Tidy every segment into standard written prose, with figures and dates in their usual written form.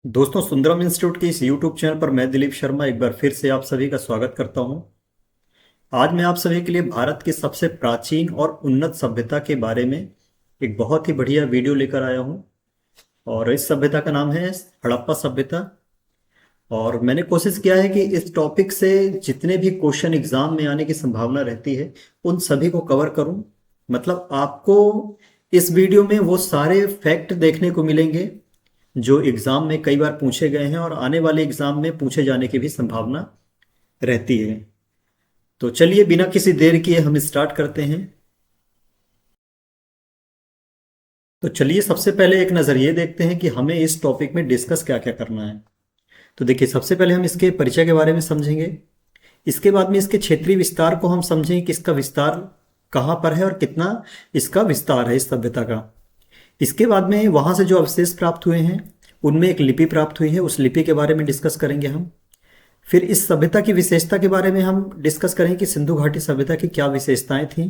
दोस्तों, सुंदरम इंस्टीट्यूट के इस यूट्यूब चैनल पर मैं दिलीप शर्मा एक बार फिर से आप सभी का स्वागत करता हूं। आज मैं आप सभी के लिए भारत की सबसे प्राचीन और उन्नत सभ्यता के बारे में एक बहुत ही बढ़िया वीडियो लेकर आया हूं। और इस सभ्यता का नाम है हड़प्पा सभ्यता। और मैंने कोशिश किया है कि इस टॉपिक से जितने भी क्वेश्चन एग्जाम में आने की संभावना रहती है उन सभी को कवर करूं। मतलब आपको इस वीडियो में वो सारे फैक्ट देखने को मिलेंगे जो एग्जाम में कई बार पूछे गए हैं और आने वाले एग्जाम में पूछे जाने की भी संभावना रहती है। तो चलिए बिना किसी देर किए हम स्टार्ट करते हैं। तो चलिए सबसे पहले एक नज़र ये देखते हैं कि हमें इस टॉपिक में डिस्कस क्या क्या करना है। तो देखिए, सबसे पहले हम इसके परिचय के बारे में समझेंगे। इसके बाद में इसके क्षेत्रीय विस्तार को हम समझेंगे कि इसका विस्तार कहाँ पर है और कितना इसका विस्तार है इस सभ्यता का। इसके बाद में वहाँ से जो अवशेष प्राप्त हुए हैं उनमें एक लिपि प्राप्त हुई है, उस लिपि के बारे में डिस्कस करेंगे हम। फिर इस सभ्यता की विशेषता के बारे में हम डिस्कस करेंगे कि सिंधु घाटी सभ्यता की क्या विशेषताएं थीं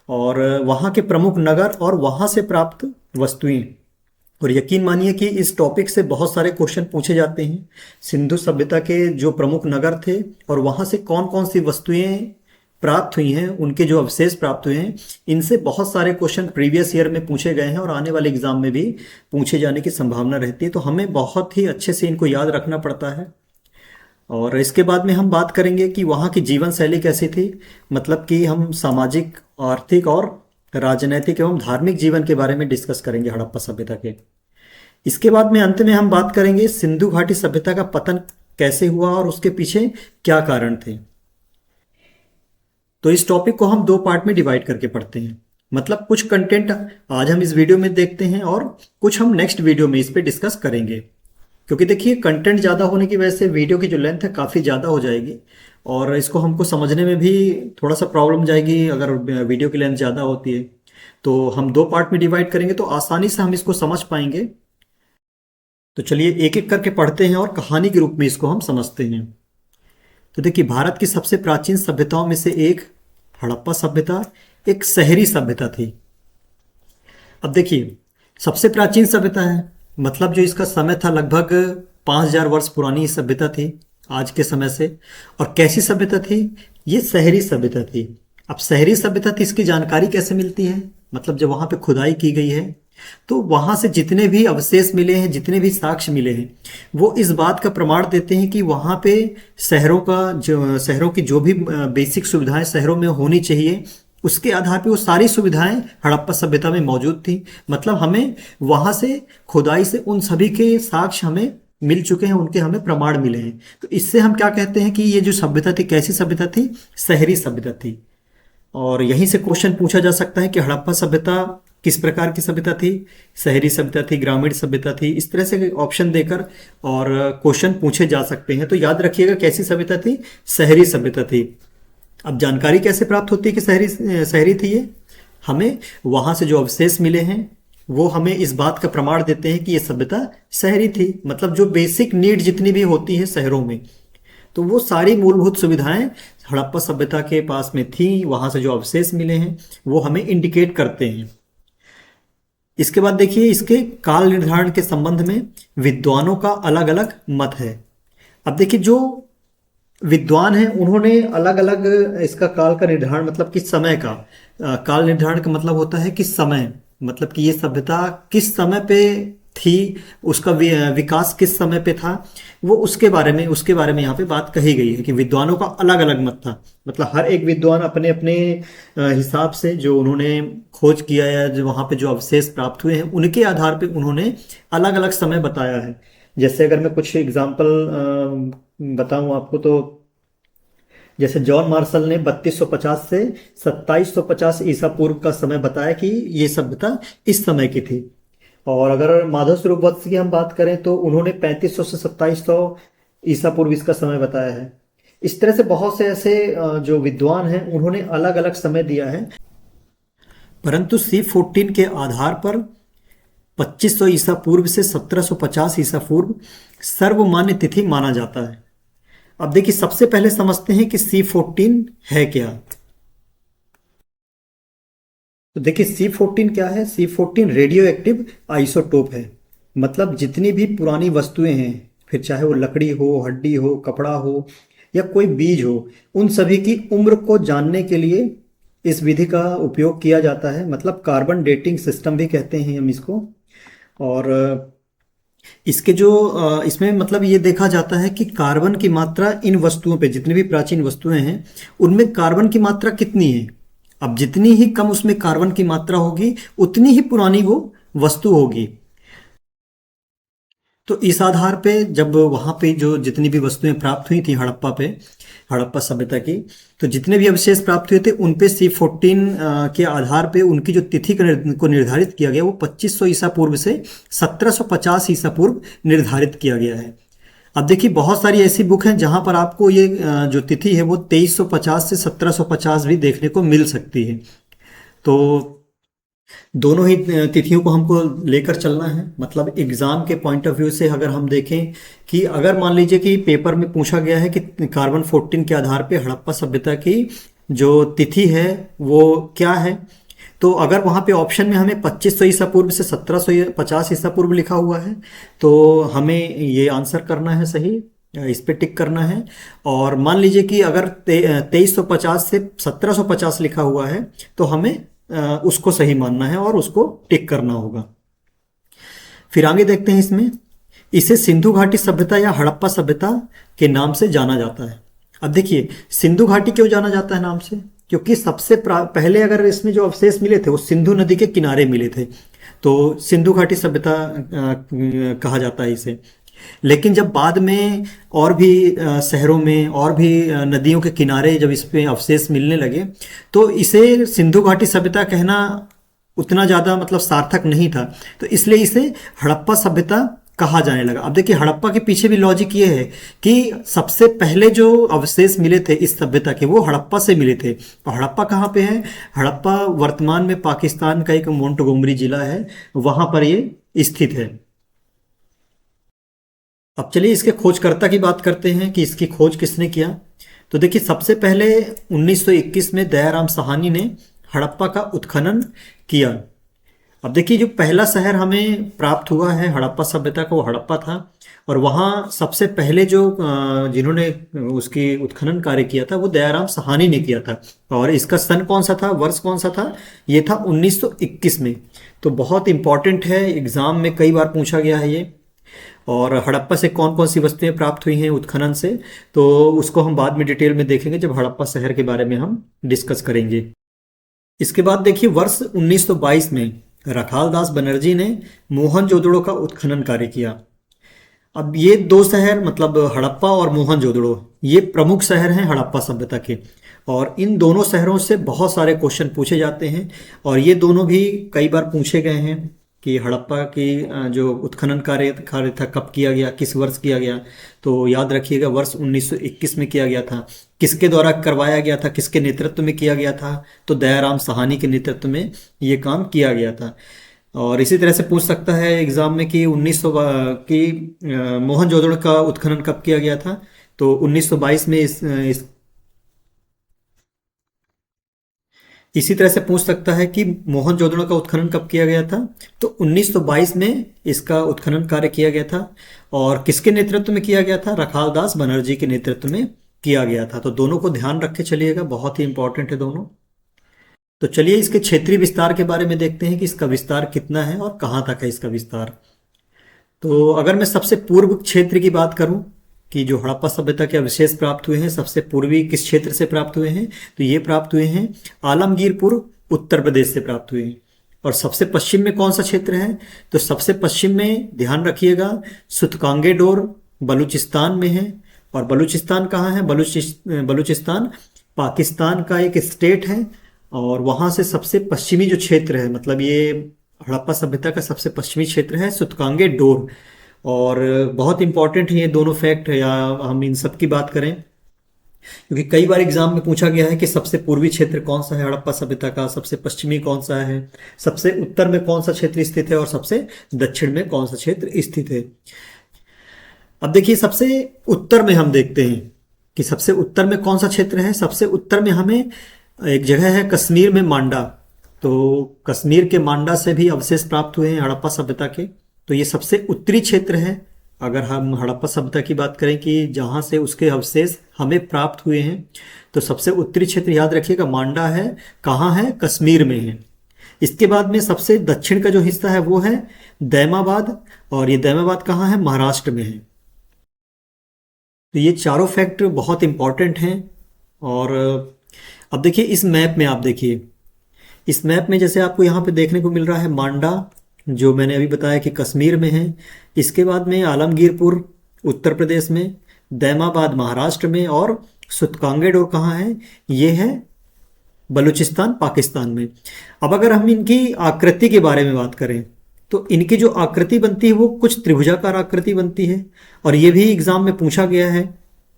और वहाँ के प्रमुख नगर और वहाँ से प्राप्त वस्तुएं। और यकीन मानिए कि इस टॉपिक से बहुत सारे क्वेश्चन पूछे जाते हैं। सिंधु सभ्यता के जो प्रमुख नगर थे और वहाँ से कौन कौन सी वस्तुएं प्राप्त हुई हैं, उनके जो अवशेष प्राप्त हुए हैं, इनसे बहुत सारे क्वेश्चन प्रीवियस ईयर में पूछे गए हैं और आने वाले एग्जाम में भी पूछे जाने की संभावना रहती है। तो हमें बहुत ही अच्छे से इनको याद रखना पड़ता है। और इसके बाद में हम बात करेंगे कि वहाँ की जीवन शैली कैसी थी। मतलब कि हम सामाजिक, आर्थिक और राजनैतिक एवं धार्मिक जीवन के बारे में डिस्कस करेंगे हड़प्पा सभ्यता के। इसके बाद में अंत में हम बात करेंगे सिंधु घाटी सभ्यता का पतन कैसे हुआ और उसके पीछे क्या कारण थे। तो इस टॉपिक को हम दो पार्ट में डिवाइड करके पढ़ते हैं। मतलब कुछ कंटेंट आज हम इस वीडियो में देखते हैं और कुछ हम नेक्स्ट वीडियो में इस पे डिस्कस करेंगे। क्योंकि देखिए, कंटेंट ज़्यादा होने की वजह से वीडियो की जो लेंथ है काफ़ी ज़्यादा हो जाएगी और इसको हमको समझने में भी थोड़ा सा प्रॉब्लम जाएगी अगर वीडियो की लेंथ ज़्यादा होती है। तो हम दो पार्ट में डिवाइड करेंगे तो आसानी से हम इसको समझ पाएंगे। तो चलिए एक एक करके पढ़ते हैं और कहानी के रूप में इसको हम समझते हैं। तो देखिए, भारत की सबसे प्राचीन सभ्यताओं में से एक हड़प्पा सभ्यता एक शहरी सभ्यता थी। अब देखिए, सबसे प्राचीन सभ्यता है मतलब जो इसका समय था लगभग 5000 वर्ष पुरानी सभ्यता थी आज के समय से। और कैसी सभ्यता थी? ये शहरी सभ्यता थी। अब शहरी सभ्यता थी, इसकी जानकारी कैसे मिलती है? मतलब जब वहाँ पे खुदाई की गई है तो वहाँ से जितने भी अवशेष मिले हैं, जितने भी साक्ष्य मिले हैं, वो इस बात का प्रमाण देते हैं कि वहाँ पे शहरों की जो भी बेसिक सुविधाएं शहरों में होनी चाहिए, उसके आधार पे वो सारी सुविधाएं हड़प्पा सभ्यता में मौजूद थी। मतलब हमें वहाँ से खुदाई से उन सभी के साक्ष्य हमें मिल चुके हैं, उनके हमें प्रमाण मिले हैं। तो इससे हम क्या कहते हैं कि ये जो सभ्यता थी कैसी सभ्यता थी? शहरी सभ्यता थी। और यहीं से क्वेश्चन पूछा जा सकता है कि हड़प्पा सभ्यता किस प्रकार की सभ्यता थी? शहरी सभ्यता थी, ग्रामीण सभ्यता थी? इस तरह से ऑप्शन देकर और क्वेश्चन पूछे जा सकते हैं। तो याद रखिएगा कैसी सभ्यता थी? शहरी सभ्यता थी। अब जानकारी कैसे प्राप्त होती है कि शहरी शहरी थी ये? हमें वहां से जो अवशेष मिले हैं वो हमें इस बात का प्रमाण देते हैं कि ये सभ्यता शहरी थी। मतलब जो बेसिक नीड जितनी भी होती है शहरों में, तो वो सारी मूलभूत सुविधाएं हड़प्पा सभ्यता के पास में थी। वहां से जो अवशेष मिले हैं वो हमें इंडिकेट करते हैं। इसके बाद देखिए, इसके काल निर्धारण के संबंध में विद्वानों का अलग अलग मत है। अब देखिए, जो विद्वान हैं उन्होंने अलग अलग इसका काल का निर्धारण, मतलब किस समय का काल निर्धारण का मतलब होता है किस समय, मतलब कि ये सभ्यता किस समय पे थी, उसका विकास किस समय पे था, वो उसके बारे में यहाँ पे बात कही गई है कि विद्वानों का अलग अलग मत था। मतलब हर एक विद्वान अपने अपने हिसाब से जो उन्होंने खोज किया है, जो वहाँ पे जो अवशेष प्राप्त हुए हैं, उनके आधार पे उन्होंने अलग अलग समय बताया है। जैसे अगर मैं कुछ एग्जाम्पल बताऊं आपको, तो जैसे जॉन मार्शल ने 3250 से 2750 ईसा पूर्व का समय बताया कि ये सभ्यता इस समय की थी। और अगर माधव स्वरूप वत्स की हम बात करें तो उन्होंने 3500 से 2700 ईसा पूर्व इसका समय बताया है। इस तरह से बहुत से ऐसे जो विद्वान हैं उन्होंने अलग अलग समय दिया है। परंतु C14 के आधार पर 2500 ईसा पूर्व से 1750 ईसा पूर्व सर्वमान्य तिथि माना जाता है। अब देखिए, सबसे पहले समझते हैं कि C14 है क्या। तो देखिए, C14 क्या है? C14 रेडियो एक्टिव आइसोटोप है। मतलब जितनी भी पुरानी वस्तुएं हैं, फिर चाहे वो लकड़ी हो, हड्डी हो, कपड़ा हो या कोई बीज हो, उन सभी की उम्र को जानने के लिए इस विधि का उपयोग किया जाता है। मतलब कार्बन डेटिंग सिस्टम भी कहते हैं हम इसको। और इसके जो इसमें मतलब ये देखा जाता है कि कार्बन की मात्रा इन वस्तुओं पे, जितनी भी प्राचीन वस्तुएं हैं उनमें कार्बन की मात्रा कितनी है। अब जितनी ही कम उसमें कार्बन की मात्रा होगी उतनी ही पुरानी वो वस्तु होगी। तो इस आधार पे जब वहाँ पे जो जितनी भी वस्तुएं प्राप्त हुई थी हड़प्पा पे, हड़प्पा सभ्यता की, तो जितने भी अवशेष प्राप्त हुए थे उन पे C14 के आधार पे उनकी जो तिथि को निर्धारित किया गया वो 2500 ईसा पूर्व से 1750 ईसा पूर्व निर्धारित किया गया है। अब देखिए बहुत सारी ऐसी बुक हैं जहां पर आपको ये जो तिथि है वो 2350 से 1750 भी देखने को मिल सकती है। तो दोनों ही तिथियों को हमको लेकर चलना है। मतलब एग्जाम के पॉइंट ऑफ व्यू से अगर हम देखें कि अगर मान लीजिए कि पेपर में पूछा गया है कि कार्बन 14 के आधार पे हड़प्पा सभ्यता की जो तिथि है वो क्या है, तो अगर वहाँ पे ऑप्शन में हमें 2500 ईसा पूर्व से 1750 ईसा पूर्व लिखा हुआ है तो हमें ये आंसर करना है सही, इस पे टिक करना है। और मान लीजिए कि अगर 2350 से 1750 लिखा हुआ है तो हमें उसको सही मानना है और उसको टिक करना होगा। फिर आगे देखते हैं इसमें, इसे सिंधु घाटी सभ्यता या हड़प्पा सभ्यता के नाम से जाना जाता है। अब देखिए सिंधु घाटी क्यों जाना जाता है नाम से, क्योंकि सबसे पहले अगर इसमें जो अवशेष मिले थे वो सिंधु नदी के किनारे मिले थे, तो सिंधु घाटी सभ्यता कहा जाता है इसे। लेकिन जब बाद में और भी शहरों में और भी नदियों के किनारे जब इस पे अवशेष मिलने लगे तो इसे सिंधु घाटी सभ्यता कहना उतना ज़्यादा मतलब सार्थक नहीं था, तो इसलिए इसे हड़प्पा सभ्यता कहा जाने लगा। अब देखिए हड़प्पा के पीछे भी लॉजिक ये है कि सबसे पहले जो अवशेष मिले थे इस सभ्यता के वो हड़प्पा से मिले थे। तो हड़प्पा कहाँ पे है, हड़प्पा वर्तमान में पाकिस्तान का एक मोंटगोमरी जिला है, वहां पर ये स्थित है। अब चलिए इसके खोजकर्ता की बात करते हैं कि इसकी खोज किसने किया। तो देखिए सबसे पहले 1921 में दयाराम साहनी ने हड़प्पा का उत्खनन किया। अब देखिए जो पहला शहर हमें प्राप्त हुआ है हड़प्पा सभ्यता का वो हड़प्पा था, और वहाँ सबसे पहले जो जिन्होंने उसकी उत्खनन कार्य किया था वो दयाराम साहनी ने किया था। और इसका सन कौन सा था, वर्ष कौन सा था, ये था 1921 में। तो बहुत इंपॉर्टेंट है, एग्जाम में कई बार पूछा गया है ये। और हड़प्पा से कौन कौन सी वस्तुएं प्राप्त हुई हैं उत्खनन से, तो उसको हम बाद में डिटेल में देखेंगे जब हड़प्पा शहर के बारे में हम डिस्कस करेंगे। इसके बाद देखिए वर्ष 1922 में रखाल दास बनर्जी ने मोहनजोदड़ो का उत्खनन कार्य किया। अब ये दो शहर मतलब हड़प्पा और मोहनजोदड़ो ये प्रमुख शहर हैं हड़प्पा सभ्यता के, और इन दोनों शहरों से बहुत सारे क्वेश्चन पूछे जाते हैं। और ये दोनों भी कई बार पूछे गए हैं कि हड़प्पा की जो उत्खनन कार्य था कब किया गया, किस वर्ष किया गया। तो याद रखिएगा वर्ष 1921 में किया गया था। किसके द्वारा करवाया गया था, किसके नेतृत्व में किया गया था, तो दयाराम साहनी के नेतृत्व में ये काम किया गया था। और इसी तरह से पूछ सकता है एग्जाम में कि 1900 की मोहनजोदड़ो का उत्खनन कब किया गया था, तो 1922 में इसी तरह से पूछ सकता है कि मोहनजोदड़ो का उत्खनन कब किया गया था, तो 1922 में इसका उत्खनन कार्य किया गया था। और किसके नेतृत्व में किया गया था, रखाल दास बनर्जी के नेतृत्व में किया गया था। तो दोनों को ध्यान रख के चलिएगा, बहुत ही इंपॉर्टेंट है दोनों। तो चलिए इसके क्षेत्रीय विस्तार के बारे में देखते हैं कि इसका विस्तार कितना है और कहाँ तक है इसका विस्तार। तो अगर मैं सबसे पूर्व क्षेत्र की बात करूं कि जो हड़प्पा सभ्यता के अवशेष प्राप्त हुए हैं सबसे पूर्वी किस क्षेत्र से प्राप्त हुए हैं, तो ये प्राप्त हुए हैं आलमगीरपुर उत्तर प्रदेश से प्राप्त हुए हैं। और सबसे पश्चिम में कौन सा क्षेत्र है, तो सबसे पश्चिम में ध्यान रखिएगा सुतकांगे डोर बलूचिस्तान में है। और बलूचिस्तान कहाँ है, बलूचिस्तान पाकिस्तान का एक स्टेट है। और वहाँ से सबसे पश्चिमी जो क्षेत्र है, मतलब ये हड़प्पा सभ्यता का सबसे पश्चिमी क्षेत्र है सुतकांगे डोर। और बहुत इंपॉर्टेंट है ये दोनों फैक्ट, या हम इन सब की बात करें क्योंकि कई बार एग्जाम में पूछा गया है कि सबसे पूर्वी क्षेत्र कौन सा है हड़प्पा सभ्यता का, सबसे पश्चिमी कौन सा है, सबसे उत्तर में कौन सा क्षेत्र स्थित है और सबसे दक्षिण में कौन सा क्षेत्र स्थित है। अब देखिए सबसे उत्तर में हम देखते हैं कि सबसे उत्तर में कौन सा क्षेत्र है। सबसे उत्तर में हमें एक जगह है कश्मीर में मांडा, तो कश्मीर के मांडा से भी अवशेष प्राप्त हुए हैं हड़प्पा सभ्यता के। तो ये सबसे उत्तरी क्षेत्र है। अगर हम हड़प्पा सभ्यता की बात करें कि जहाँ से उसके अवशेष हमें प्राप्त हुए हैं, तो सबसे उत्तरी क्षेत्र याद रखिएगा मांडा है। कहाँ है? कश्मीर में है। इसके बाद में सबसे दक्षिण का जो हिस्सा है वो है दैमाबाद, और ये दैमाबाद कहाँ है? महाराष्ट्र में है। तो ये चारों फैक्ट बहुत इंपॉर्टेंट हैं। और अब देखिए इस मैप में, आप देखिए इस मैप में जैसे आपको यहाँ पे देखने को मिल रहा है मांडा, जो मैंने अभी बताया कि कश्मीर में है। इसके बाद में आलमगीरपुर उत्तर प्रदेश में, दैमाबाद महाराष्ट्र में, और सुतकांगेड और कहाँ है? ये है बलूचिस्तान पाकिस्तान में। अब अगर हम इनकी आकृति के बारे में बात करें तो इनकी जो आकृति बनती है वो कुछ त्रिभुजाकार आकृति बनती है। और ये भी एग्जाम में पूछा गया है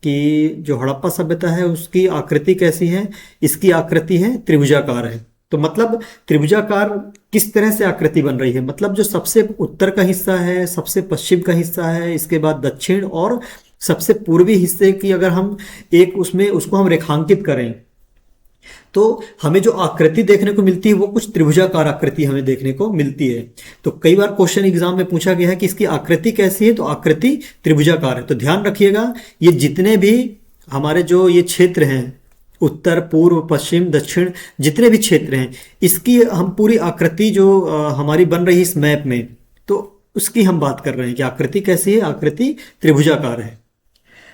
कि जो हड़प्पा सभ्यता है उसकी आकृति कैसी है? इसकी आकृति है त्रिभुजाकार है। तो मतलब त्रिभुजाकार किस तरह से आकृति बन रही है? मतलब जो सबसे उत्तर का हिस्सा है, सबसे पश्चिम का हिस्सा है, इसके बाद दक्षिण और सबसे पूर्वी हिस्से की अगर हम एक उसमें उसको हम रेखांकित करें तो हमें जो आकृति देखने को मिलती है वो कुछ त्रिभुजाकार आकृति हमें देखने को मिलती है। तो कई बार क्वेश्चन एग्जाम में पूछा गया है कि इसकी आकृति कैसी है, तो आकृति त्रिभुजाकार है। तो ध्यान रखिएगा, ये जितने भी हमारे जो ये क्षेत्र हैं, उत्तर पूर्व पश्चिम दक्षिण, जितने भी क्षेत्र हैं, इसकी हम पूरी आकृति जो हमारी बन रही है इस मैप में, तो उसकी हम बात कर रहे हैं कि आकृति कैसी है? आकृति त्रिभुजाकार है।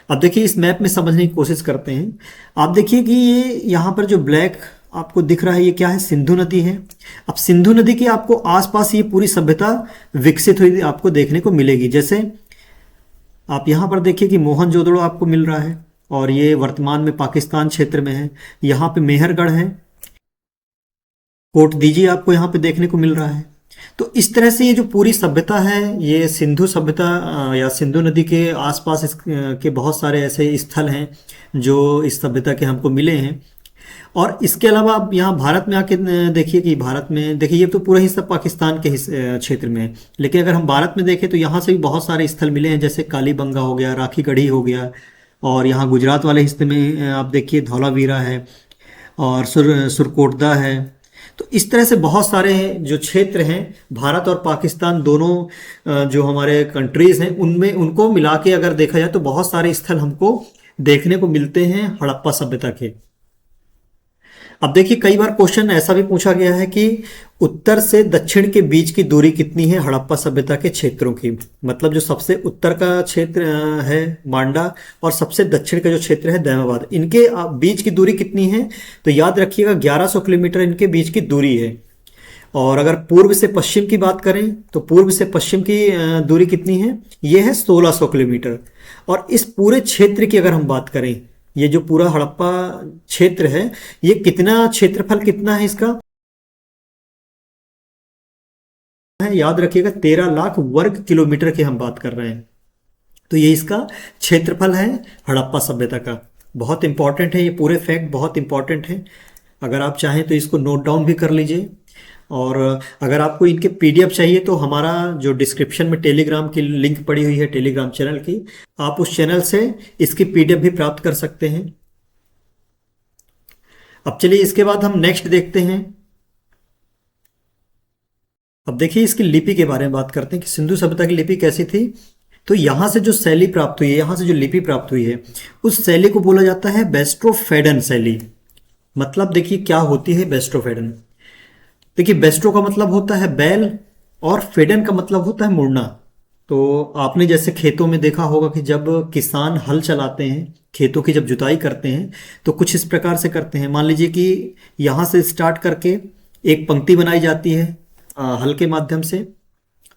अब देखिए इस मैप में समझने की कोशिश करते हैं। आप देखिए कि ये यहाँ पर जो ब्लैक आपको दिख रहा है ये क्या है? सिंधु नदी है। अब सिंधु नदी के आपको आसपास ये पूरी सभ्यता विकसित हुई आपको देखने को मिलेगी। जैसे आप यहाँ पर देखिए कि मोहनजोदड़ो आपको मिल रहा है, और ये वर्तमान में पाकिस्तान क्षेत्र में है। यहाँ पे मेहरगढ़ है, कोटदीजी आपको यहाँ पे देखने को मिल रहा है। तो इस तरह से ये जो पूरी सभ्यता है, ये सिंधु सभ्यता या सिंधु नदी के आसपास के बहुत सारे ऐसे स्थल हैं जो इस सभ्यता के हमको मिले हैं। और इसके अलावा आप यहाँ भारत में आके देखिए कि भारत में देखिए ये तो पूरा हिस्सा पाकिस्तान के क्षेत्र में है, लेकिन अगर हम भारत में देखें तो यहाँ से भी बहुत सारे स्थल मिले हैं। जैसे कालीबंगा हो गया, राखी गढ़ी हो गया, और यहाँ गुजरात वाले हिस्से में आप देखिए धौलावीरा है, और सुरकोटदा है। तो इस तरह से बहुत सारे जो क्षेत्र हैं, भारत और पाकिस्तान दोनों जो हमारे कंट्रीज हैं, उनमें उनको मिला के अगर देखा जाए तो बहुत सारे स्थल हमको देखने को मिलते हैं हड़प्पा सभ्यता के। अब देखिए कई बार क्वेश्चन ऐसा भी पूछा गया है कि उत्तर से दक्षिण के बीच की दूरी कितनी है हड़प्पा सभ्यता के क्षेत्रों की? मतलब जो सबसे उत्तर का क्षेत्र है मांडा, और सबसे दक्षिण का जो क्षेत्र है दैमाबाद, इनके बीच की दूरी कितनी है? तो याद रखिएगा 1100 किलोमीटर इनके बीच की दूरी है। और अगर पूर्व से पश्चिम की बात करें तो पूर्व से पश्चिम की दूरी कितनी है? ये है 1600 किलोमीटर। और इस पूरे क्षेत्र की अगर हम बात करें, ये जो पूरा हड़प्पा क्षेत्र है, ये कितना क्षेत्रफल कितना है इसका? है याद रखिएगा 13 लाख वर्ग किलोमीटर की हम बात कर रहे हैं। तो ये इसका क्षेत्रफल है हड़प्पा सभ्यता का। बहुत इंपॉर्टेंट है, ये पूरे फैक्ट बहुत इंपॉर्टेंट है। अगर आप चाहें तो इसको नोट डाउन भी कर लीजिए। और अगर आपको इनके पीडीएफ चाहिए तो हमारा जो डिस्क्रिप्शन में टेलीग्राम की लिंक पड़ी हुई है टेलीग्राम चैनल की, आप उस चैनल से इसकी पीडीएफ भी प्राप्त कर सकते हैं। अब चलिए इसके बाद हम नेक्स्ट देखते हैं। अब देखिए इसकी लिपि के बारे में बात करते हैं कि सिंधु सभ्यता की लिपि कैसी थी। तो यहाँ से जो शैली प्राप्त हुई है, यहाँ से जो लिपि प्राप्त हुई है, उस शैली को बोला जाता है बेस्ट्रोफेडन शैली। मतलब देखिए क्या होती है बेस्ट्रोफेडन। देखिए बेस्ट्रो का मतलब होता है बैल, और फेडन का मतलब होता है मुड़ना। तो आपने जैसे खेतों में देखा होगा कि जब किसान हल चलाते हैं, खेतों की जब जुताई करते हैं, तो कुछ इस प्रकार से करते हैं। मान लीजिए कि यहाँ से स्टार्ट करके एक पंक्ति बनाई जाती है हल के माध्यम से,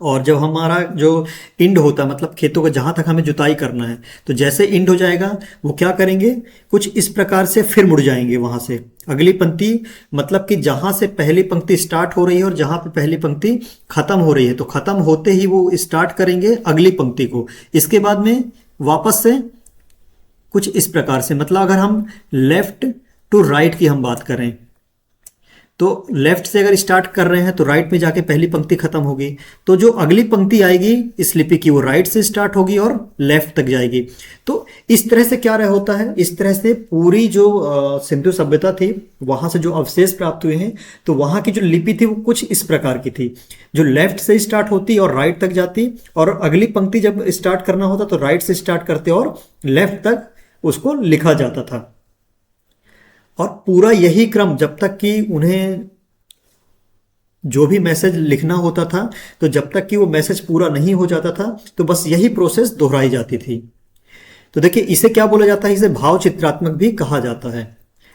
और जब हमारा जो इंड होता है, मतलब खेतों का जहाँ तक हमें जुताई करना है, तो जैसे इंड हो जाएगा वो क्या करेंगे, कुछ इस प्रकार से फिर मुड़ जाएंगे वहाँ से अगली पंक्ति। मतलब कि जहाँ से पहली पंक्ति स्टार्ट हो रही है और जहाँ पे पहली पंक्ति खत्म हो रही है, तो खत्म होते ही वो स्टार्ट करेंगे अगली पंक्ति को। इसके बाद में वापस से कुछ इस प्रकार से, मतलब अगर हम लेफ्ट टू राइट की हम बात करें तो लेफ्ट से अगर स्टार्ट कर रहे हैं तो राइट में जाके पहली पंक्ति खत्म होगी, तो जो अगली पंक्ति आएगी इस लिपि की वो राइट से स्टार्ट होगी और लेफ्ट तक जाएगी। तो इस तरह से क्या रहा होता है, इस तरह से पूरी जो सिंधु सभ्यता थी वहां से जो अवशेष प्राप्त हुए हैं, तो वहां की जो लिपि थी वो कुछ इस प्रकार की थी, जो लेफ्ट से स्टार्ट होती और राइट तक जाती, और अगली पंक्ति जब स्टार्ट करना होता तो राइट से स्टार्ट करते और लेफ्ट तक उसको लिखा जाता था। और पूरा यही क्रम जब तक कि उन्हें जो भी मैसेज लिखना होता था, तो जब तक कि वो मैसेज पूरा नहीं हो जाता था तो बस यही प्रोसेस दोहराई जाती थी। तो देखिए इसे क्या बोला जाता है, इसे भाव चित्रात्मक भी कहा जाता है।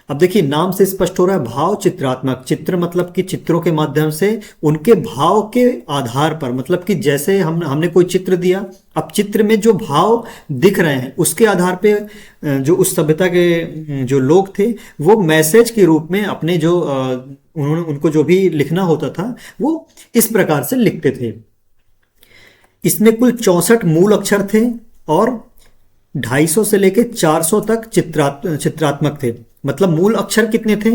अब देखिए नाम से स्पष्ट हो रहा है भाव चित्रात्मक, चित्र मतलब कि चित्रों के माध्यम से उनके भाव के आधार पर, मतलब कि जैसे हमने कोई चित्र दिया, अब चित्र में जो भाव दिख रहे हैं उसके आधार पे जो उस सभ्यता के जो लोग थे वो मैसेज के रूप में अपने जो उन्होंने उनको जो भी लिखना होता था वो इस प्रकार से लिखते थे। इसमें कुल 64 मूल अक्षर थे और 250 से लेके 400 तक चित्रात्मक थे। मतलब मूल अक्षर कितने थे,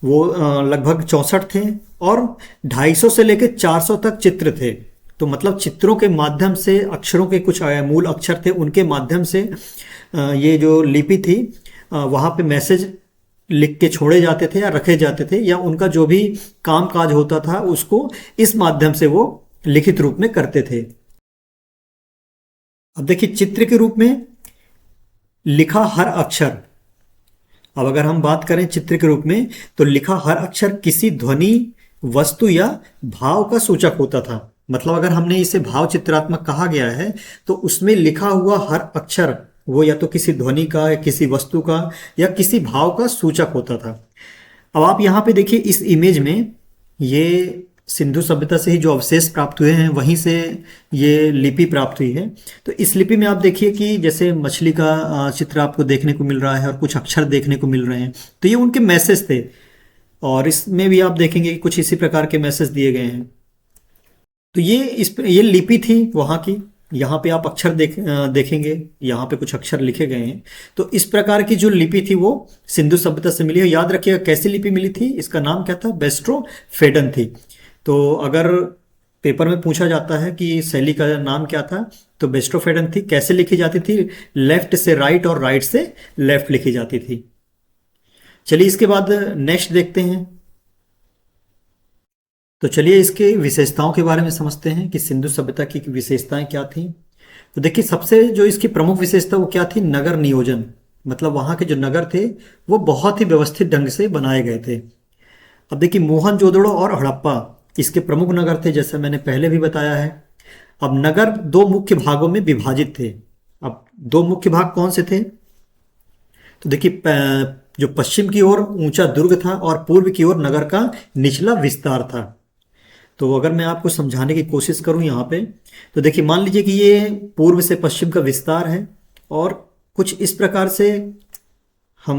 वो लगभग 64 थे और 250 से लेके 400 तक चित्र थे। तो मतलब चित्रों के माध्यम से अक्षरों के कुछ मूल अक्षर थे, उनके माध्यम से ये जो लिपि थी वहाँ पे मैसेज लिख के छोड़े जाते थे या रखे जाते थे, या उनका जो भी काम काज होता था उसको इस माध्यम से वो लिखित रूप में करते थे। अब देखिए चित्र के रूप में लिखा हर अक्षर, अब अगर हम बात करें चित्र के रूप में तो लिखा हर अक्षर किसी ध्वनि, वस्तु या भाव का सूचक होता था। मतलब अगर हमने इसे भाव चित्रात्मक कहा गया है तो उसमें लिखा हुआ हर अक्षर वो या तो किसी ध्वनि का या किसी वस्तु का या किसी भाव का सूचक होता था। अब आप यहाँ पे देखिए इस इमेज में ये सिंधु सभ्यता से ही जो अवशेष प्राप्त हुए हैं वहीं से ये लिपि प्राप्त हुई है। तो इस लिपि में आप देखिए कि जैसे मछली का चित्र आपको देखने को मिल रहा है और कुछ अक्षर देखने को मिल रहे हैं, तो ये उनके मैसेज थे। और इसमें भी आप देखेंगे कि कुछ इसी प्रकार के मैसेज दिए गए हैं। तो ये लिपि थी वहाँ की। यहाँ पे आप अक्षर देखेंगे, यहाँ पे कुछ अक्षर लिखे गए हैं। तो इस प्रकार की जो लिपि थी वो सिंधु सभ्यता से मिली है। याद रखिएगा कैसी लिपि मिली थी, इसका नाम क्या था, बेस्ट्रोफेडन थी। तो अगर पेपर में पूछा जाता है कि शैली का नाम क्या था तो बेस्ट्रोफेडन थी। कैसे लिखी जाती थी, लेफ्ट से राइट और राइट से लेफ्ट लिखी जाती थी। चलिए इसके बाद नेक्स्ट देखते हैं। तो चलिए इसके विशेषताओं के बारे में समझते हैं कि सिंधु सभ्यता की विशेषताएं क्या थी। तो देखिए सबसे जो इसकी प्रमुख विशेषता वो क्या थी, नगर नियोजन। मतलब वहाँ के जो नगर थे वो बहुत ही व्यवस्थित ढंग से बनाए गए थे। अब देखिए मोहनजोदड़ो और हड़प्पा इसके प्रमुख नगर थे, जैसे मैंने पहले भी बताया है। अब नगर दो मुख्य भागों में विभाजित थे। अब दो मुख्य भाग कौन से थे, तो देखिए जो पश्चिम की ओर ऊंचा दुर्ग था और पूर्व की ओर नगर का निचला विस्तार था। तो अगर मैं आपको समझाने की कोशिश करूं यहाँ पे, तो देखिए मान लीजिए कि ये पूर्व से पश्चिम का विस्तार है और कुछ इस प्रकार से हम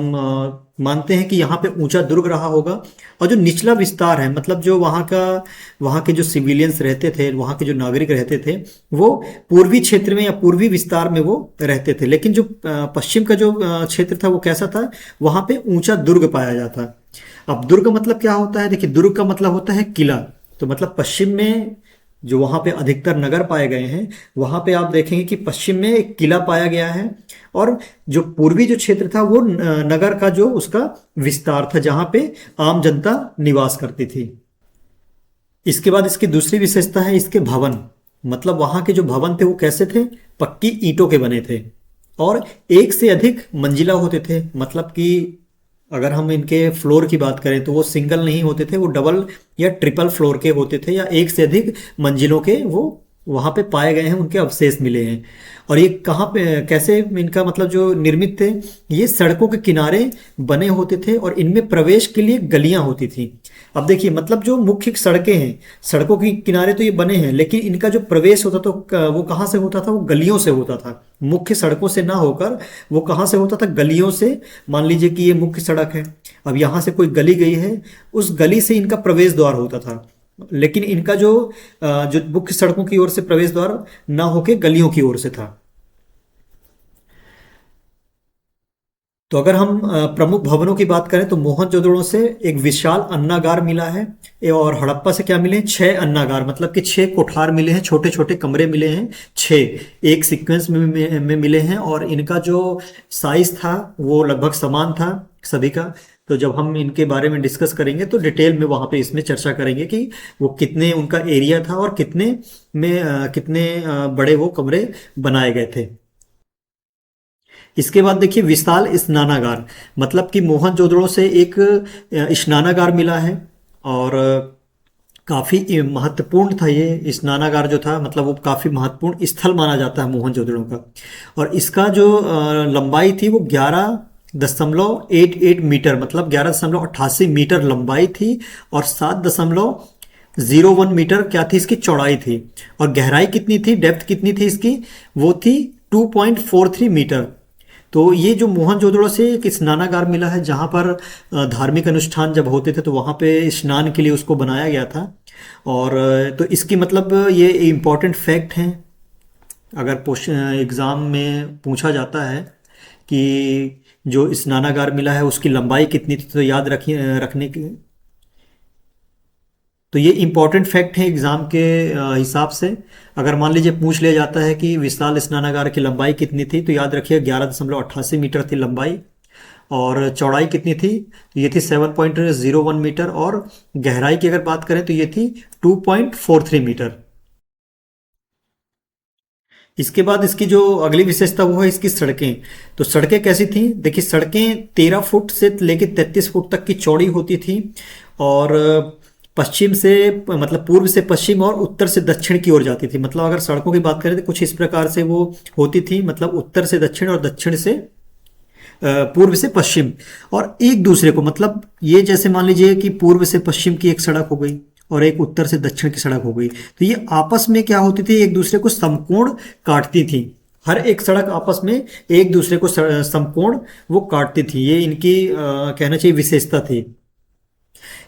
मानते हैं कि यहाँ पे ऊंचा दुर्ग रहा होगा। और जो निचला विस्तार है मतलब जो वहाँ के जो सिविलियंस रहते थे, वहाँ के जो नागरिक रहते थे वो पूर्वी क्षेत्र में या पूर्वी विस्तार में वो रहते थे। लेकिन जो पश्चिम का जो क्षेत्र था वो कैसा था, वहाँ पे ऊंचा दुर्ग पाया जाता। अब दुर्ग मतलब क्या होता है, देखिए दुर्ग का मतलब होता है किला। तो मतलब पश्चिम में जो वहाँ पे अधिकतर नगर पाए गए हैं वहाँ पे आप देखेंगे कि पश्चिम में एक किला पाया गया है और जो पूर्वी जो क्षेत्र था वो नगर का जो उसका विस्तार था जहाँ पे आम जनता निवास करती थी। इसके बाद इसकी दूसरी विशेषता है इसके भवन। मतलब वहाँ के जो भवन थे वो कैसे थे, पक्की ईंटों के बने थे और एक से अधिक मंजिला होते थे। मतलब कि अगर हम इनके फ्लोर की बात करें तो वो सिंगल नहीं होते थे, वो डबल या ट्रिपल फ्लोर के होते थे या एक से अधिक मंजिलों के वो वहाँ पे पाए गए हैं, उनके अवशेष मिले हैं। और ये कहाँ पे कैसे इनका मतलब जो निर्मित थे, ये सड़कों के किनारे बने होते थे और इनमें प्रवेश के लिए गलियां होती थी। अब देखिए मतलब जो मुख्य सड़कें हैं, सड़कों के किनारे तो ये बने हैं लेकिन इनका जो प्रवेश होता था वो कहाँ से होता था, वो गलियों से होता था। मुख्य सड़कों से ना होकर वो कहाँ से होता था, गलियों से। मान लीजिए कि ये मुख्य सड़क है, अब यहाँ से कोई गली गई है, उस गली से इनका प्रवेश द्वार होता था। लेकिन इनका जो मुख्य सड़कों की ओर से प्रवेश द्वार ना होके गलियों की ओर से था। तो अगर हम प्रमुख भवनों की बात करें तो मोहनजोदड़ो से एक विशाल अन्नागार मिला है। और हड़प्पा से क्या मिले हैं? 6 अन्नागार, मतलब कि 6 कोठार मिले हैं, छोटे छोटे कमरे मिले हैं, 6 एक सीक्वेंस में मिले हैं। और इनका जो साइज था वो लगभग समान था सभी का। तो जब हम इनके बारे में डिस्कस करेंगे तो डिटेल में वहां पे इसमें चर्चा करेंगे कि वो कितने उनका एरिया था और कितने बड़े वो कमरे बनाए गए थे। इसके बाद देखिए विशाल स्नानागार, मतलब कि मोहनजोदड़ो से एक स्नानागार मिला है। और काफी महत्वपूर्ण था ये स्नानागार जो था, मतलब वो काफी महत्वपूर्ण स्थल माना जाता है मोहनजोदड़ो का। और इसका जो लंबाई थी वो 11.88 मीटर, मतलब 11.88 मीटर लंबाई थी। और 7.01 मीटर क्या थी इसकी चौड़ाई थी। और गहराई कितनी थी, डेप्थ कितनी थी इसकी, वो थी 2.43 मीटर। तो ये जो मोहनजोदड़ो से एक स्नानागार मिला है जहाँ पर धार्मिक अनुष्ठान जब होते थे तो वहाँ पे स्नान के लिए उसको बनाया गया था। और तो इसकी मतलब ये इम्पोर्टेंट फैक्ट हैं। अगर एग्ज़ाम में पूछा जाता है कि जो स्नानागार मिला है उसकी लंबाई कितनी थी तो याद रखिए रखने की। तो ये इम्पॉर्टेंट फैक्ट है एग्जाम के हिसाब से। अगर मान लीजिए पूछ लिया जाता है कि विशाल स्नानागार की लंबाई कितनी थी तो याद रखिए 11.88 मीटर थी लंबाई। और चौड़ाई कितनी थी तो ये थी 7.01 मीटर। और गहराई की अगर बात करें तो ये थी 2.43 मीटर। इसके बाद इसकी जो अगली विशेषता वो है इसकी सड़कें। तो सड़कें कैसी थी, देखिए सड़कें 13 फुट से लेकर 33 फुट तक की चौड़ी होती थी। और पश्चिम से मतलब पूर्व से पश्चिम और उत्तर से दक्षिण की ओर जाती थी। मतलब अगर सड़कों की बात करें तो कुछ इस प्रकार से वो होती थी, मतलब उत्तर से दक्षिण और दक्षिण से पूर्व से पश्चिम। और एक दूसरे को, मतलब ये जैसे मान लीजिए कि पूर्व से पश्चिम की एक सड़क हो गई और एक उत्तर से दक्षिण की सड़क हो गई, तो ये आपस में क्या होती थी, एक दूसरे को समकोण काटती थी। हर एक सड़क आपस में एक दूसरे को समकोण वो काटती थी। ये इनकी कहना चाहिए विशेषता थी।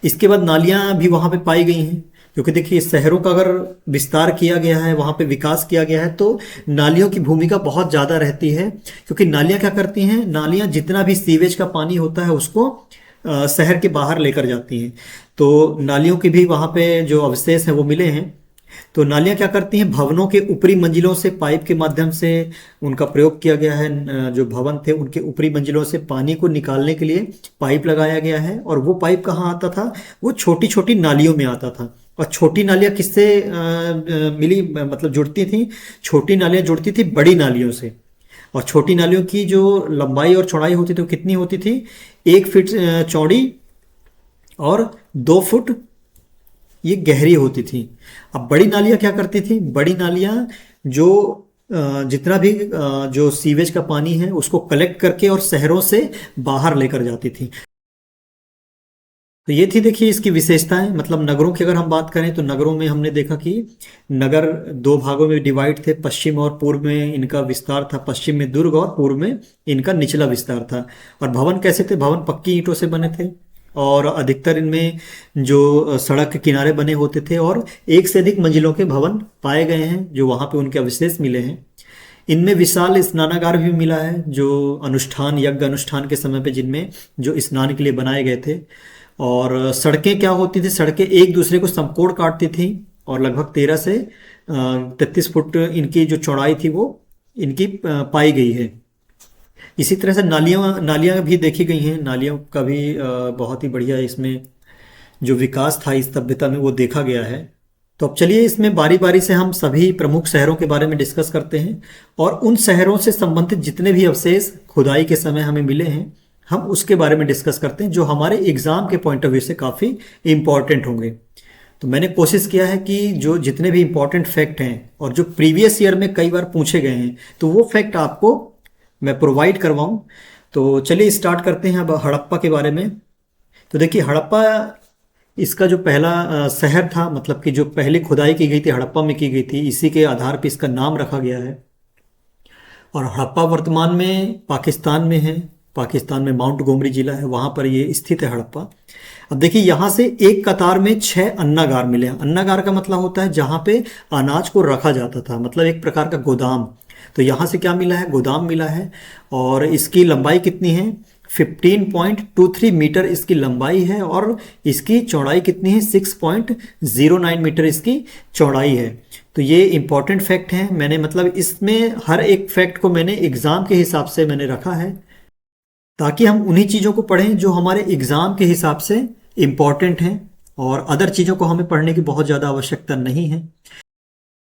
इसके बाद नालियां भी वहां पे पाई गई हैं, क्योंकि देखिए शहरों का अगर विस्तार किया गया है, वहां पे विकास किया गया है, तो नालियों की भूमिका बहुत ज़्यादा रहती है। क्योंकि नालियां क्या करती हैं, नालियां जितना भी सीवेज का पानी होता है उसको शहर के बाहर लेकर जाती हैं। तो नालियों की भी वहां पे जो अवशेष हैं वो मिले हैं। तो नालियां क्या करती हैं, भवनों के ऊपरी मंजिलों से पाइप के माध्यम से उनका प्रयोग किया गया है। जो भवन थे उनके ऊपरी मंजिलों से पानी को निकालने के लिए पाइप लगाया गया है। और वो पाइप कहाँ आता था, वो छोटी छोटी नालियों में आता था। और छोटी नालियां किससे मिली, मतलब जुड़ती थी, छोटी नालियां जुड़ती थी बड़ी नालियों से। और छोटी नालियों की जो लंबाई और चौड़ाई होती थी वो कितनी होती थी, 1 फीट चौड़ी और 2 फुट ये गहरी होती थी। अब बड़ी नालियां क्या करती थी, बड़ी नालियां जो जितना भी जो सीवेज का पानी है उसको कलेक्ट करके और शहरों से बाहर लेकर जाती थी। तो ये थी देखिए इसकी विशेषताएं। मतलब नगरों की अगर हम बात करें तो नगरों में हमने देखा कि नगर 2 भागों में डिवाइड थे, पश्चिम और पूर्व में इनका विस्तार था। पश्चिम में दुर्ग और पूर्व में इनका निचला विस्तार था। और भवन कैसे थे, भवन पक्की ईंटों से बने थे। और अधिकतर इनमें जो सड़क के किनारे बने होते थे। और एक से अधिक मंजिलों के भवन पाए गए हैं जो वहां पे उनके अवशेष मिले हैं। इनमें विशाल स्नानागार भी मिला है जो अनुष्ठान यज्ञ अनुष्ठान के समय पे जिनमें जो स्नान के लिए बनाए गए थे। और सड़कें क्या होती थी, सड़कें एक दूसरे को समकोण काटती थी। और लगभग 13 से 33 फुट इनकी जो चौड़ाई थी वो इनकी पाई गई है। इसी तरह से नालियां नालियां भी देखी गई हैं। नालियों का भी बहुत ही बढ़िया इसमें जो विकास था इस सभ्यता में वो देखा गया है। तो अब चलिए इसमें बारी बारी से हम सभी प्रमुख शहरों के बारे में डिस्कस करते हैं। और उन शहरों से संबंधित जितने भी अवशेष खुदाई के समय हमें मिले हैं हम उसके बारे में डिस्कस करते हैं, जो हमारे एग्जाम के पॉइंट ऑफ व्यू से काफ़ी इंपॉर्टेंट होंगे। तो मैंने कोशिश किया है कि जो जितने भी इंपॉर्टेंट फैक्ट हैं और जो प्रीवियस ईयर में कई बार पूछे गए हैं तो वो फैक्ट आपको मैं प्रोवाइड करवाऊं। तो चलिए स्टार्ट करते हैं अब हड़प्पा के बारे में। तो देखिए हड़प्पा इसका जो पहला शहर था, मतलब कि जो पहली खुदाई की गई थी हड़प्पा में की गई थी, इसी के आधार पर इसका नाम रखा गया है। और हड़प्पा वर्तमान में पाकिस्तान में है। पाकिस्तान में माउंट गोमरी जिला है, वहां पर ये स्थित है हड़प्पा। अब देखिए यहां से एक कतार में 6 अन्नागार मिले हैं। अन्नागार का मतलब होता है जहां पे अनाज को रखा जाता था, मतलब एक प्रकार का गोदाम। तो यहाँ से क्या मिला है, गोदाम मिला है। और इसकी लंबाई कितनी है, 15.23 मीटर इसकी लंबाई है, और इसकी चौड़ाई कितनी है, 6.09 मीटर इसकी चौड़ाई है। तो ये इंपॉर्टेंट फैक्ट है, मैंने मतलब इसमें हर एक फैक्ट को मैंने एग्जाम के हिसाब से मैंने रखा है, ताकि हम उन्हीं चीज़ों को पढ़ें जो हमारे एग्जाम के हिसाब से इम्पॉर्टेंट हैं, और अदर चीज़ों को हमें पढ़ने की बहुत ज़्यादा आवश्यकता नहीं है।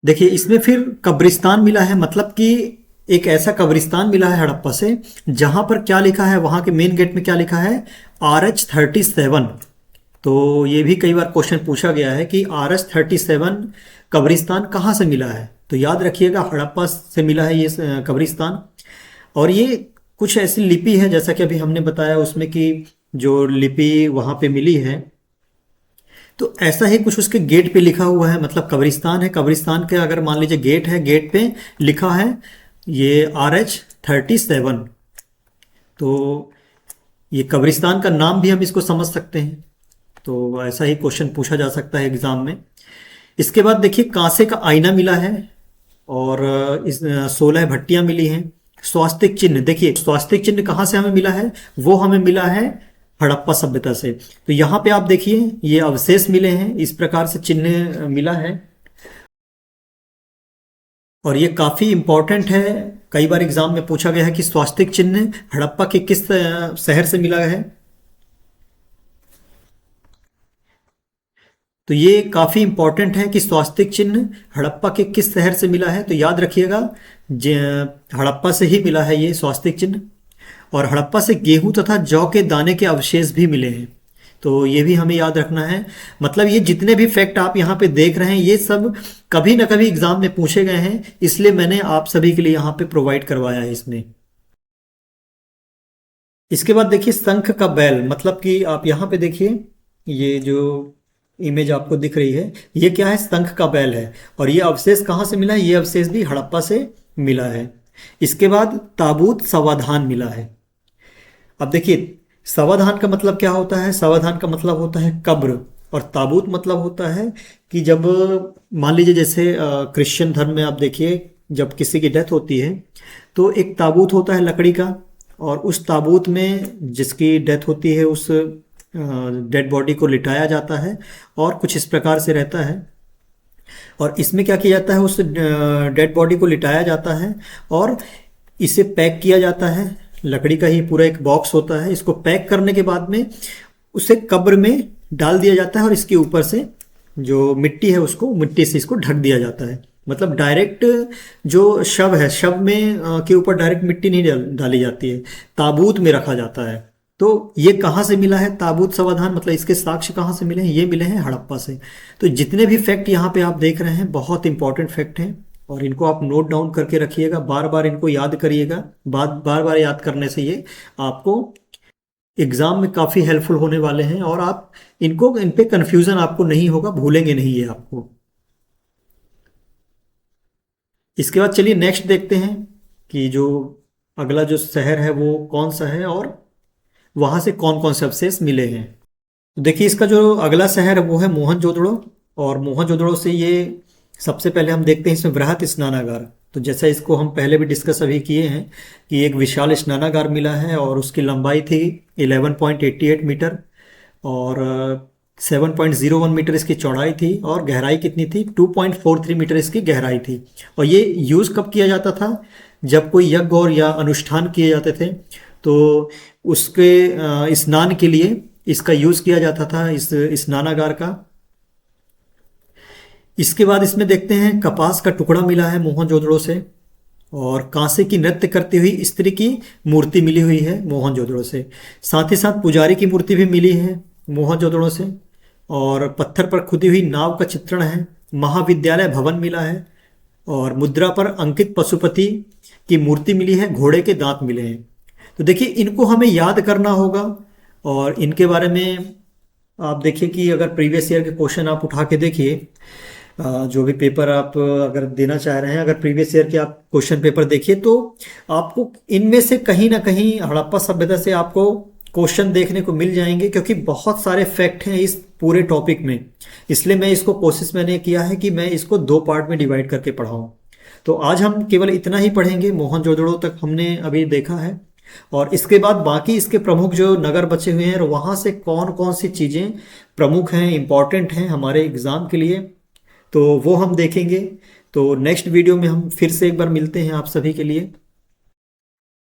देखिए इसमें फिर कब्रिस्तान मिला है, मतलब कि एक ऐसा कब्रिस्तान मिला है हड़प्पा से जहां पर क्या लिखा है, वहां के मेन गेट में क्या लिखा है, RH37। तो ये भी कई बार क्वेश्चन पूछा गया है कि RH37 कब्रिस्तान कहाँ से मिला है। तो याद रखिएगा हड़प्पा से मिला है ये कब्रिस्तान। और ये कुछ ऐसी लिपि है, जैसा कि अभी हमने बताया उसमें कि जो लिपि वहां पे मिली है, तो ऐसा ही कुछ उसके गेट पे लिखा हुआ है, मतलब कब्रिस्तान है, कब्रिस्तान के अगर मान लीजिए गेट है, गेट पे लिखा है ये RH37। तो ये कब्रिस्तान का नाम भी हम इसको समझ सकते हैं। तो ऐसा ही क्वेश्चन पूछा जा सकता है एग्जाम में। इसके बाद देखिए कांसे का आईना मिला है, और इस 16 भट्टियां मिली हैं। स्वास्तिक चिन्ह, देखिए स्वास्तिक चिन्ह कहाँ से हमें मिला है, वो हमें मिला है हड़प्पा सभ्यता से। तो यहाँ पे आप देखिए ये अवशेष मिले हैं, इस प्रकार से चिन्ह मिला है, और ये काफी इंपॉर्टेंट है। कई बार एग्जाम में पूछा गया है कि स्वास्तिक चिन्ह हड़प्पा के किस शहर से मिला है। तो ये काफी इंपॉर्टेंट है कि स्वास्तिक चिन्ह हड़प्पा के किस शहर से मिला है। तो याद रखिएगा हड़प्पा से ही मिला है ये स्वास्तिक चिन्ह। और हड़प्पा से गेहूं तथा जौ के दाने के अवशेष भी मिले हैं। तो ये भी हमें याद रखना है। मतलब ये जितने भी फैक्ट आप यहाँ पे देख रहे हैं ये सब कभी ना कभी एग्जाम में पूछे गए हैं, इसलिए मैंने आप सभी के लिए यहाँ पे प्रोवाइड करवाया है इसमें। इसके बाद देखिए शंख का बैल, मतलब कि आप यहाँ पे देखिए ये जो इमेज आपको दिख रही है ये क्या है, शंख का बैल है। और ये अवशेष कहाँ से मिला है, ये अवशेष भी हड़प्पा से मिला है। इसके बाद ताबूत समाधान मिला है। अब देखिए समाधान का मतलब क्या होता है, समाधान का मतलब होता है कब्र, और ताबूत मतलब होता है कि जब मान लीजिए जैसे क्रिश्चियन धर्म में आप देखिए जब किसी की डेथ होती है तो एक ताबूत होता है लकड़ी का, और उस ताबूत में जिसकी डेथ होती है उस डेड बॉडी को लिटाया जाता है, और कुछ इस प्रकार से रहता है। और इसमें क्या किया जाता है, उस डेड बॉडी को लिटाया जाता है और इसे पैक किया जाता है। लकड़ी का ही पूरा एक बॉक्स होता है, इसको पैक करने के बाद में उसे कब्र में डाल दिया जाता है, और इसके ऊपर से जो मिट्टी है उसको मिट्टी से इसको ढक दिया जाता है। मतलब डायरेक्ट जो शव है, शव में के ऊपर डायरेक्ट मिट्टी नहीं डाली जाती है, ताबूत में रखा जाता है। तो ये कहाँ से मिला है ताबूत समाधान, मतलब इसके साक्ष्य कहाँ से मिले हैं, ये मिले हैं हड़प्पा से। तो जितने भी फैक्ट यहाँ पे आप देख रहे हैं बहुत इंपॉर्टेंट फैक्ट हैं, और इनको आप नोट डाउन करके रखिएगा, बार बार इनको याद करिएगा। बार बार याद करने से ये आपको एग्जाम में काफ़ी हेल्पफुल होने वाले हैं, और आप इनको इन पे कन्फ्यूज़न आपको नहीं होगा, भूलेंगे नहीं ये आपको। इसके बाद चलिए नेक्स्ट देखते हैं कि जो अगला जो शहर है वो कौन सा है, और वहाँ से कौन कौन से अवशेष मिले हैं। तो देखिए इसका जो अगला शहर है वो है मोहनजोदड़ो, और मोहनजोदड़ो से ये सबसे पहले हम देखते हैं इसमें वृहत स्नानागार। तो जैसा इसको हम पहले भी डिस्कस अभी किए हैं कि एक विशाल स्नानागार मिला है, और उसकी लंबाई थी 11.88 मीटर, और 7.01 मीटर इसकी चौड़ाई थी, और गहराई कितनी थी, 2.43 मीटर इसकी गहराई थी। और ये यूज़ कब किया जाता था, जब कोई यज्ञ और या अनुष्ठान किए जाते थे तो उसके स्नान के लिए इसका यूज़ किया जाता था, इस स्नानागार का। इसके बाद इसमें देखते हैं कपास का टुकड़ा मिला है मोहनजोदड़ो से, और कांसे की नृत्य करती हुई स्त्री की मूर्ति मिली हुई है मोहनजोदड़ो से। साथ ही साथ पुजारी की मूर्ति भी मिली है मोहनजोदड़ो से, और पत्थर पर खुदी हुई नाव का चित्रण है। महाविद्यालय भवन मिला है, और मुद्रा पर अंकित पशुपति की मूर्ति मिली है, घोड़े के दांत मिले हैं। तो देखिए इनको हमें याद करना होगा, और इनके बारे में आप देखिए कि अगर प्रीवियस ईयर के क्वेश्चन आप उठा के देखिए, जो भी पेपर आप अगर देना चाह रहे हैं, अगर प्रीवियस ईयर के आप क्वेश्चन पेपर देखिए तो आपको इनमें से कहीं ना कहीं हड़प्पा सभ्यता से आपको क्वेश्चन देखने को मिल जाएंगे, क्योंकि बहुत सारे फैक्ट हैं इस पूरे टॉपिक में। इसलिए मैं इसको कोशिश मैंने किया है कि मैं इसको 2 पार्ट में डिवाइड करके पढ़ाऊँ। तो आज हम केवल इतना ही पढ़ेंगे, मोहनजोदड़ो तक हमने अभी देखा है, और इसके बाद बाकी इसके प्रमुख जो नगर बचे हुए हैं और वहाँ से कौन कौन सी चीज़ें प्रमुख हैं, इम्पॉर्टेंट हैं हमारे एग्ज़ाम के लिए, तो वो हम देखेंगे। तो नेक्स्ट वीडियो में हम फिर से एक बार मिलते हैं आप सभी के लिए।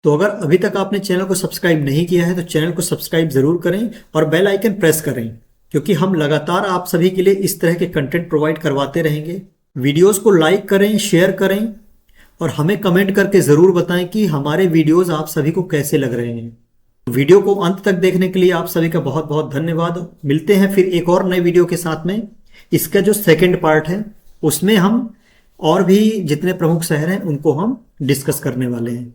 तो अगर अभी तक आपने चैनल को सब्सक्राइब नहीं किया है तो चैनल को सब्सक्राइब ज़रूर करें और बेल आइकन प्रेस करें, क्योंकि हम लगातार आप सभी के लिए इस तरह के कंटेंट प्रोवाइड करवाते रहेंगे। वीडियोस को लाइक करें, शेयर करें और हमें कमेंट करके ज़रूर बताएं कि हमारे वीडियोस आप सभी को कैसे लग रहे हैं। वीडियो को अंत तक देखने के लिए आप सभी का बहुत बहुत धन्यवाद। मिलते हैं फिर एक और नए वीडियो के साथ में। इसका जो सेकंड पार्ट है उसमें हम और भी जितने प्रमुख शहर हैं उनको हम डिस्कस करने वाले हैं।